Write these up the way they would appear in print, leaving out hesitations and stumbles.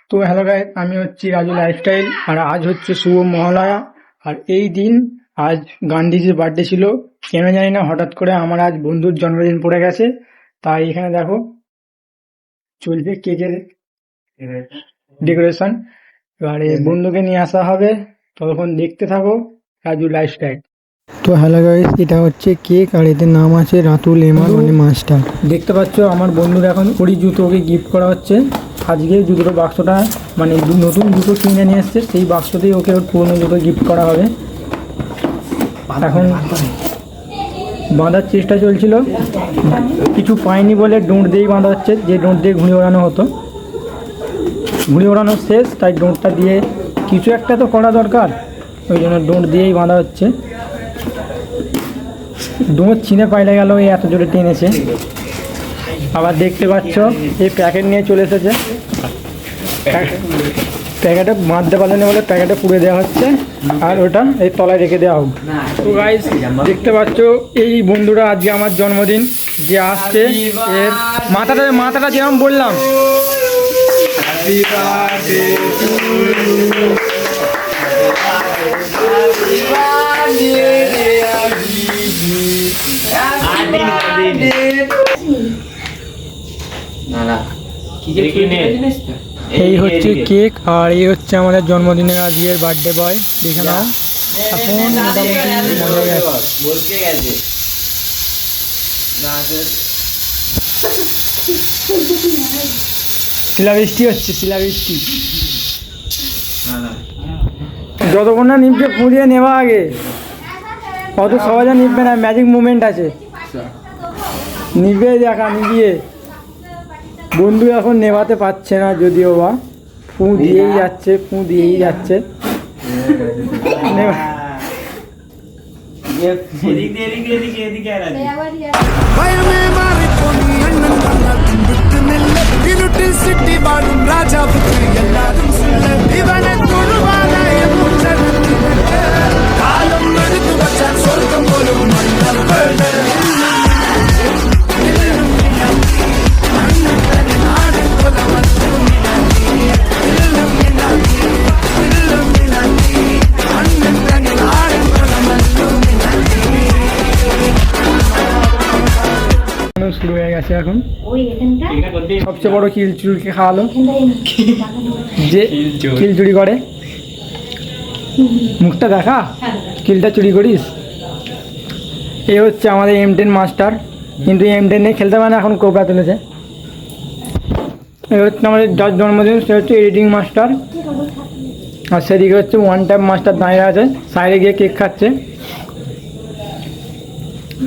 তো hello guys, আমি হচ্ছি রাজু লাইফস্টাইল। আর আজ হচ্ছে শুভ মহালয়া। আর এই দিন আজ গান্ধীজির বার্থডে ছিল। কেন জানি না হঠাৎ করে আমার আজ বন্ধুর জন্মদিন পড়ে গেছে। তাই এখানে দেখো চলছে কেকের ডেকোরেশন। এবারে বন্ধুকে নিয়ে আসা হবে, ততক্ষণ দেখতে থাকো রাজু লাইফস্টাইল। তো হ্যালো গাইস, এটা হচ্ছে কেক আর এদের নাম আছে রাতুল এমার মানে মাস্টার। দেখতে পাচ্ছ আমার বন্ধুর এখন ওরই জুতো ওকে গিফট করা হচ্ছে। আজকে জুতোর বাক্সটা মানে নতুন জুতো কিনে নিয়ে এসছে, সেই বাক্সতেই ওকে ওর পুরনো জুতো গিফট করা হবে। এখন বাঁধার চেষ্টা চলছিল, কিছু পায়নি বলে ডোঁট দিয়েই বাঁধা হচ্ছে। যে ডোঁট দিয়ে ঘুড়ি ওড়ানো হতো, ঘুড়ি ওড়ানো শেষ, তাই ডোঁটটা দিয়ে কিছু একটা তো করা দরকার, ওই জন্য ডোঁট দিয়েই বাঁধা হচ্ছে। ডোঁট ছিঁড়ে পাইলে গেল, এই এত জোরে টেনেছে। আবার দেখতে পাচ্ছ এই প্যাকেট নিয়ে চলে এসেছে। প্যাকেটে বাঁধতে পারলেন বলে প্যাকেটে পুড়ে দেওয়া হচ্ছে, আর ওটা এই তলায় রেখে দেওয়া হোক। তো গাইস দেখতে পাচ্ছ এই বন্ধুরা আজকে আমার জন্মদিন যে আসছে, এর মাথাটা যেরকম বললাম এই হচ্ছে কেক, আর এই হচ্ছে আমাদের জন্মদিনের আজকের বার্থডে বয়। দেখে নাও এখন মোটামুটি মজা গেছে। শিলাবৃষ্টি হচ্ছে, শিলাবৃষ্টি। যতক্ষণ না নিবকে পুড়িয়ে নেওয়া আগে, অত সহজে নিববে না, ম্যাজিক মুভমেন্ট আছে। নিবে দেখা নিবিয়ে বন্ধু এখন নেভাতে পারছে না, যদিও বা ফু দিয়েই যাচ্ছে। শুরু হয়ে গেছে। এখন সবচেয়ে বড় খিলচুড়িকে খাওয়ালো, যে খিল চুরি করে। মুখটা দেখা, খিলটা চুরি করিস। এ হচ্ছে আমাদের M10 মাস্টার, কিন্তু M10 নিয়ে খেলতে পারে না, এখন কোবরা তুলেছে। এ হচ্ছে আমাদের যার জন্মদিন, সে হচ্ছে এডিটিং মাস্টার। আর সেদিকে হচ্ছে ওয়ান টাইম মাস্টার দাঁড়িয়ে আছে, সাইডে গিয়ে কেক খাচ্ছে।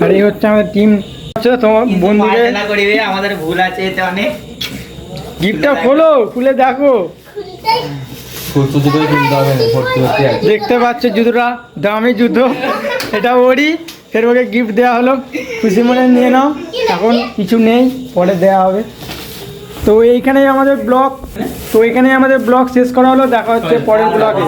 আর এই হচ্ছে আমাদের টিম। তোমার বন্ধুকে আমাদের ভুল আছে অনেক। গিফটটা খোলো, খুলে দেখো। দেখতে পাচ্ছ জুতোটা দামি জুতো, এটা ওরই। ফের ওকে গিফট দেওয়া হলো, খুশি মনে নিয়ে নাও। এখন কিছু নেই, পরে দেওয়া হবে। তো এইখানেই আমাদের ব্লগ শেষ করা হলো। দেখা হচ্ছে পরের ব্লগে।